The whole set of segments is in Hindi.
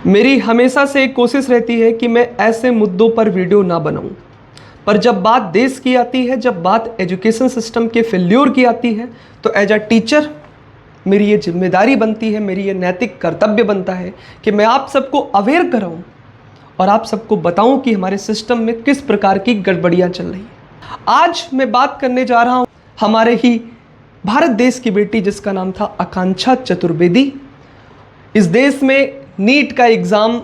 मेरी हमेशा से एक कोशिश रहती है कि मैं ऐसे मुद्दों पर वीडियो ना बनाऊं, पर जब बात देश की आती है, जब बात एजुकेशन सिस्टम के फेल्योर की आती है, तो एज अ टीचर मेरी ये जिम्मेदारी बनती है, मेरी ये नैतिक कर्तव्य बनता है कि मैं आप सबको अवेयर कराऊं और आप सबको बताऊं कि हमारे सिस्टम में किस प्रकार की गड़बड़ियां चल रही हैं। आज मैं बात करने जा रहा हूं हमारे ही भारत देश की बेटी जिसका नाम था आकांक्षा चतुर्वेदी। इस देश में नीट का एग्ज़ाम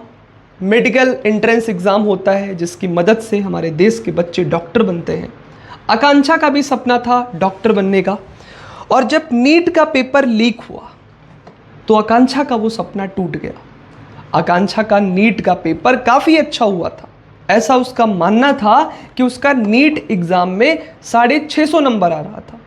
मेडिकल एंट्रेंस एग्ज़ाम होता है जिसकी मदद से हमारे देश के बच्चे डॉक्टर बनते हैं। आकांक्षा का भी सपना था डॉक्टर बनने का, और जब नीट का पेपर लीक हुआ तो आकांक्षा का वो सपना टूट गया। आकांक्षा का नीट का पेपर काफ़ी अच्छा हुआ था, ऐसा उसका मानना था कि उसका नीट एग्ज़ाम में 650 नंबर आ रहा था।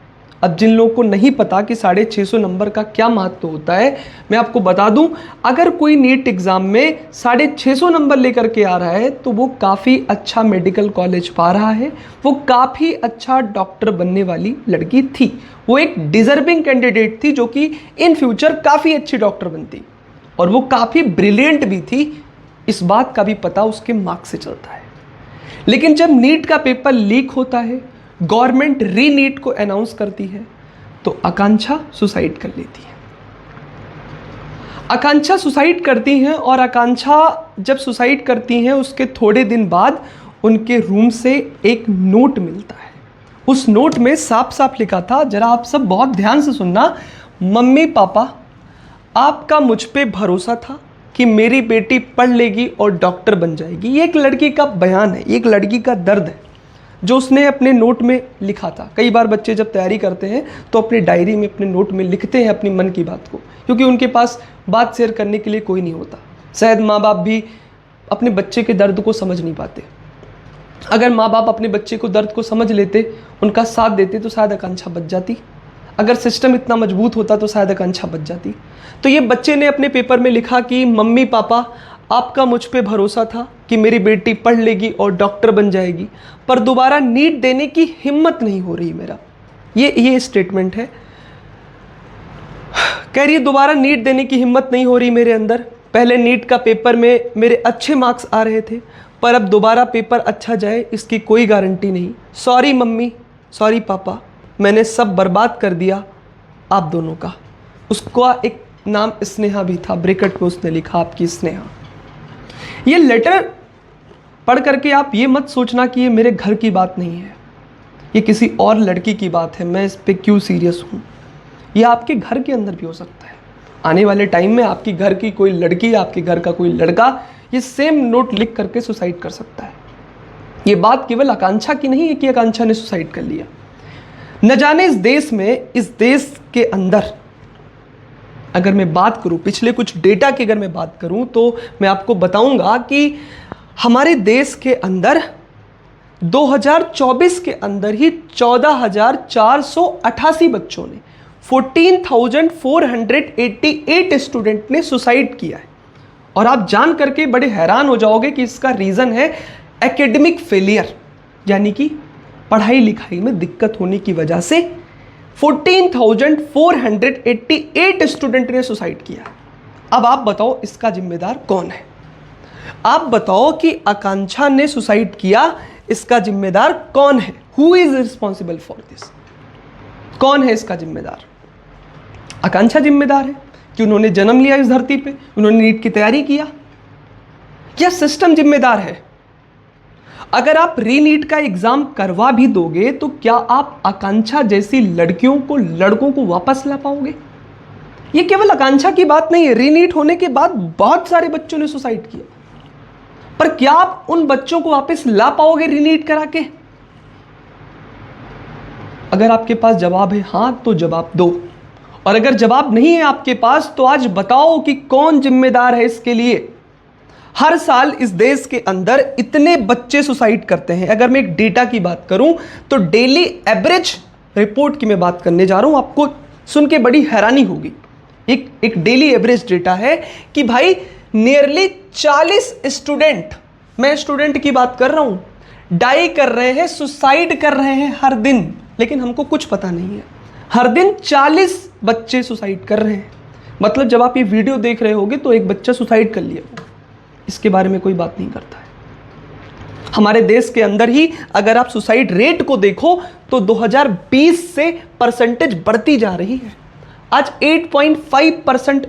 अब जिन लोगों को नहीं पता कि 650 नंबर का क्या महत्व होता है, मैं आपको बता दूं, अगर कोई नीट एग्ज़ाम में 650 नंबर लेकर के आ रहा है तो वो काफ़ी अच्छा मेडिकल कॉलेज पा रहा है, वो काफ़ी अच्छा डॉक्टर बनने वाली लड़की थी, वो एक डिज़र्विंग कैंडिडेट थी जो कि इन फ्यूचर काफ़ी अच्छी डॉक्टर बनती, और वो काफ़ी ब्रिलियंट भी थी। इस बात का भी पता उसके मार्क्स से चलता है। लेकिन जब नीट का पेपर लीक होता है, गवर्नमेंट री नीट को अनाउंस करती है, तो आकांक्षा सुसाइड कर लेती है। आकांक्षा सुसाइड करती हैं, और आकांक्षा जब सुसाइड करती हैं उसके थोड़े दिन बाद उनके रूम से एक नोट मिलता है। उस नोट में साफ साफ लिखा था, जरा आप सब बहुत ध्यान से सुनना, मम्मी पापा आपका मुझ पे भरोसा था कि मेरी बेटी पढ़ लेगी और डॉक्टर बन जाएगी। ये एक लड़की का बयान है, एक लड़की का दर्द है जो उसने अपने नोट में लिखा था। कई बार बच्चे जब तैयारी करते हैं तो अपनी डायरी में, अपने नोट में लिखते हैं अपनी मन की बात को, क्योंकि उनके पास बात शेयर करने के लिए कोई नहीं होता। शायद माँ बाप भी अपने बच्चे के दर्द को समझ नहीं पाते। अगर माँ बाप अपने बच्चे को दर्द को समझ लेते, उनका साथ देते, तो शायद आकांक्षा बच जाती। अगर सिस्टम इतना मजबूत होता तो शायद आकांक्षा बच जाती। तो ये बच्चे ने अपने पेपर में लिखा कि मम्मी पापा आपका मुझ पे भरोसा था कि मेरी बेटी पढ़ लेगी और डॉक्टर बन जाएगी, पर दोबारा नीट देने की हिम्मत नहीं हो रही मेरा। ये स्टेटमेंट है। कह रही है दोबारा नीट देने की हिम्मत नहीं हो रही मेरे अंदर। पहले नीट का पेपर में मेरे अच्छे मार्क्स आ रहे थे, पर अब दोबारा पेपर अच्छा जाए इसकी कोई गारंटी नहीं। सॉरी मम्मी, सॉरी पापा, मैंने सब बर्बाद कर दिया आप दोनों का। उसका एक नाम स्नेहा भी था, ब्रैकेट में उसने लिखा आपकी स्नेहा। ये लेटर पढ़ करके आप ये मत सोचना कि ये मेरे घर की बात नहीं है, ये किसी और लड़की की बात है, मैं इस पे क्यों सीरियस हूँ। ये आपके घर के अंदर भी हो सकता है। आने वाले टाइम में आपकी घर की कोई लड़की, आपके घर का कोई लड़का ये सेम नोट लिख करके सुसाइड कर सकता है। ये बात केवल आकांक्षा की नहीं है कि आकांक्षा ने सुसाइड कर लिया। न जाने इस देश में, इस देश के अंदर अगर मैं बात करूं, पिछले कुछ डेटा की अगर मैं बात करूं, तो मैं आपको बताऊंगा कि हमारे देश के अंदर 2024 के अंदर ही 14,488 बच्चों ने, 14,488 स्टूडेंट ने सुसाइड किया है। और आप जान करके बड़े हैरान हो जाओगे कि इसका रीज़न है एकेडमिक फेलियर, यानी कि पढ़ाई लिखाई में दिक्कत होने की वजह से 14,488 स्टूडेंट ने सुसाइड किया। अब आप बताओ इसका जिम्मेदार कौन है? आप बताओ कि आकांक्षा ने सुसाइड किया, इसका जिम्मेदार कौन है? Who is responsible for this? कौन है इसका जिम्मेदार? आकांक्षा जिम्मेदार है कि उन्होंने जन्म लिया इस धरती पे, उन्होंने नीट की तैयारी किया, या सिस्टम जिम्मेदार है? अगर आप री नीट का एग्जाम करवा भी दोगे तो क्या आप आकांक्षा जैसी लड़कियों को, लड़कों को वापस ला पाओगे? ये केवल आकांक्षा की बात नहीं है। री नीट होने के बाद बहुत सारे बच्चों ने सुसाइड किया, पर क्या आप उन बच्चों को वापस ला पाओगे री नीट करा के? अगर आपके पास जवाब है हां तो जवाब दो, और अगर जवाब नहीं है आपके पास तो आज बताओ कि कौन जिम्मेदार है इसके लिए। हर साल इस देश के अंदर इतने बच्चे सुसाइड करते हैं। अगर मैं एक डेटा की बात करूं तो डेली एवरेज रिपोर्ट की मैं बात करने जा रहा हूं, आपको सुन के बड़ी हैरानी होगी। एक डेली एवरेज डेटा है कि भाई नियरली 40 स्टूडेंट, मैं स्टूडेंट की बात कर रहा हूं, डाई कर रहे हैं, सुसाइड कर रहे हैं हर दिन, लेकिन हमको कुछ पता नहीं है। हर दिन 40 बच्चे सुसाइड कर रहे हैं। मतलब जब आप ये वीडियो देख रहे होगे तो एक बच्चा सुसाइड कर लिया। इसके बारे में कोई बात नहीं करता है। हमारे देश के अंदर ही अगर आप सुसाइड रेट को देखो तो 2020 से परसेंटेज बढ़ती जा रही है। आज 8.5%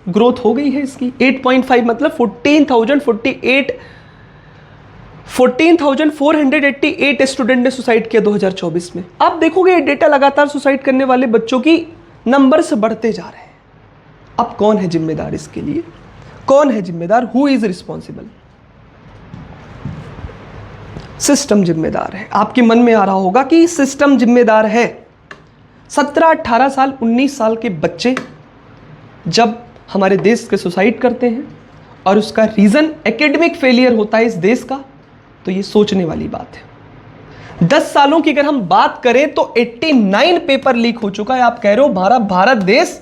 ग्रोथ हो गई है इसकी। 8.5 मतलब 14,488 स्टूडेंट ने सुसाइड किया 2024 में। आप देखोगे ये डेटा लगातार सुसाइड करने वाले बच्चों की नंबर से बढ़ते जा रहे हैं। अब कौन है जिम्मेदार इसके लिए? कौन है जिम्मेदार? Who is responsible? सिस्टम जिम्मेदार है। आपके मन में आ रहा होगा कि सिस्टम जिम्मेदार है। 17, 18 साल, 19 साल के बच्चे जब हमारे देश के सुसाइड करते हैं और उसका रीज़न एकेडमिक फेलियर होता है इस देश का, तो ये सोचने वाली बात है। 10 सालों की अगर हम बात करें तो 89 पेपर लीक हो चुका है। आप कह रहे हो भारत देश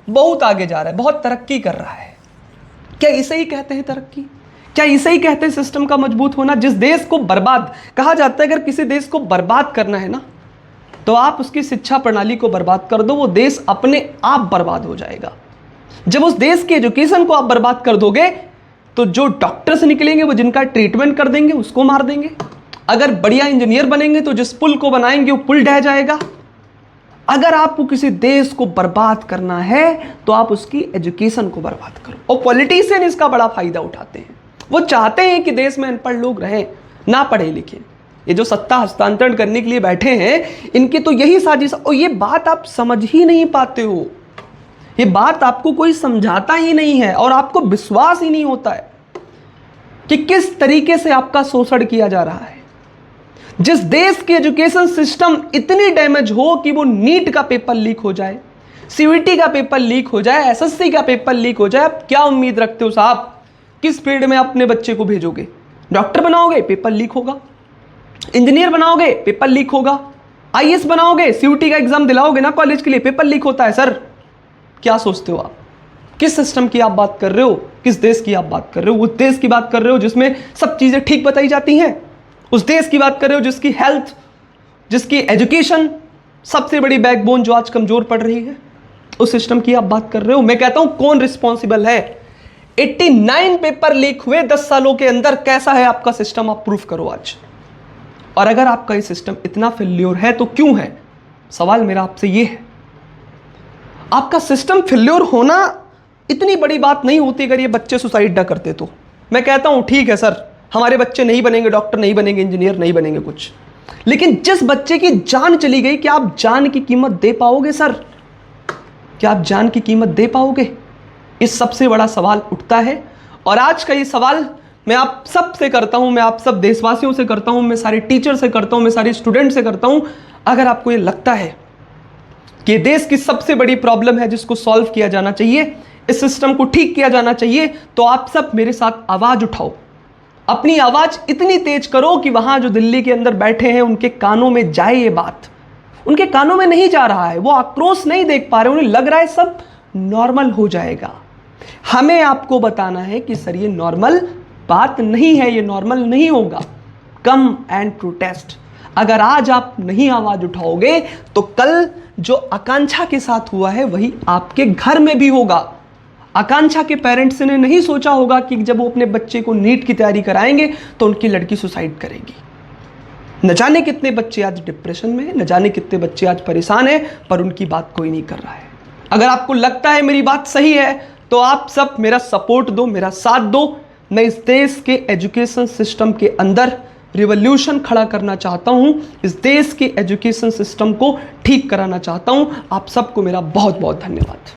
बहुत आगे जा रहा है, बहुत तरक्की कर रहा है। क्या इसे ही कहते हैं तरक्की? क्या इसे ही कहते हैं सिस्टम का मजबूत होना? जिस देश को बर्बाद कहा जाता है, अगर किसी देश को बर्बाद करना है ना, तो आप उसकी शिक्षा प्रणाली को बर्बाद कर दो, वो देश अपने आप बर्बाद हो जाएगा। जब उस देश की एजुकेशन को आप बर्बाद कर दोगे तो जो डॉक्टर्स निकलेंगे वो जिनका ट्रीटमेंट कर देंगे उसको मार देंगे। अगर बढ़िया इंजीनियर बनेंगे तो जिस पुल को बनाएंगे वो पुल ढह जाएगा। अगर आपको किसी देश को बर्बाद करना है तो आप उसकी एजुकेशन को बर्बाद करो। और पॉलिटिशियन इसका बड़ा फायदा उठाते हैं। वो चाहते हैं कि देश में अनपढ़ लोग रहें, ना पढ़े लिखे। ये जो सत्ता हस्तांतरण करने के लिए बैठे हैं, इनकी तो यही साजिश। और ये बात आप समझ ही नहीं पाते हो, ये बात आपको कोई समझाता ही नहीं है और आपको विश्वास ही नहीं होता है कि किस तरीके से आपका शोषण किया जा रहा है। जिस देश की एजुकेशन सिस्टम इतनी डैमेज हो कि वो नीट का पेपर लीक हो जाए, सीयूईटी का पेपर लीक हो जाए, एसएससी का पेपर लीक हो जाए, आप क्या उम्मीद रखते हो साहब? किस फील्ड में अपने बच्चे को भेजोगे? डॉक्टर बनाओगे, पेपर लीक होगा। इंजीनियर बनाओगे, पेपर लीक होगा। आईएएस बनाओगे, सीयूईटी का एग्जाम दिलाओगे ना कॉलेज के लिए, पेपर लीक होता है। सर क्या सोचते हो आप? किस सिस्टम की आप बात कर रहे हो? किस देश की आप बात कर रहे हो? उस देश की बात कर रहे हो जिसमें सब चीजें ठीक बताई जाती हैं? उस देश की बात कर रहे हो जिसकी हेल्थ, जिसकी एजुकेशन सबसे बड़ी बैकबोन जो आज कमजोर पड़ रही है? उस सिस्टम की आप बात कर रहे हो? मैं कहता हूं कौन रिस्पॉन्सिबल है? 89 पेपर लीक हुए 10 सालों के अंदर। कैसा है आपका सिस्टम? आप प्रूफ करो आज। और अगर आपका ये सिस्टम इतना फेल्योर है तो क्यों है? सवाल मेरा आपसे ये है। आपका सिस्टम फेल्योर होना इतनी बड़ी बात नहीं होती अगर ये बच्चे सुसाइड ना करते तो। मैं कहता हूं ठीक है सर, हमारे बच्चे नहीं बनेंगे डॉक्टर, नहीं बनेंगे इंजीनियर, नहीं बनेंगे कुछ, लेकिन जिस बच्चे की जान चली गई, क्या आप जान की कीमत दे पाओगे सर? क्या आप जान की कीमत दे पाओगे? इस सबसे बड़ा सवाल उठता है। और आज का ये सवाल मैं आप सब से करता हूं, मैं आप सब देशवासियों से करता हूं, मैं सारे टीचर से करता हूं, मैं सारे स्टूडेंट से करता हूं। अगर आपको ये लगता है कि देश की सबसे बड़ी प्रॉब्लम है जिसको सॉल्व किया जाना चाहिए, इस सिस्टम को ठीक किया जाना चाहिए, तो आप सब मेरे साथ आवाज उठाओ। अपनी आवाज इतनी तेज करो कि वहां जो दिल्ली के अंदर बैठे हैं उनके कानों में जाए ये बात। उनके कानों में नहीं जा रहा है, वो आक्रोश नहीं देख पा रहे, उन्हें लग रहा है सब नॉर्मल हो जाएगा। हमें आपको बताना है कि सर ये नॉर्मल बात नहीं है, ये नॉर्मल नहीं होगा। Come and protest. अगर आज आप नहीं आवाज उठाओगे तो कल जो आकांक्षा के साथ हुआ है वही आपके घर में भी होगा। आकांक्षा के पेरेंट्स ने नहीं सोचा होगा कि जब वो अपने बच्चे को नीट की तैयारी कराएंगे तो उनकी लड़की सुसाइड करेगी। न जाने कितने बच्चे आज डिप्रेशन में हैं, न जाने कितने बच्चे आज परेशान हैं, पर उनकी बात कोई नहीं कर रहा है। अगर आपको लगता है मेरी बात सही है तो आप सब मेरा सपोर्ट दो, मेरा साथ दो। मैं इस देश के एजुकेशन सिस्टम के अंदर रिवॉल्यूशन खड़ा करना चाहता हूं, इस देश के एजुकेशन सिस्टम को ठीक कराना चाहता हूं। आप सबको मेरा बहुत बहुत धन्यवाद।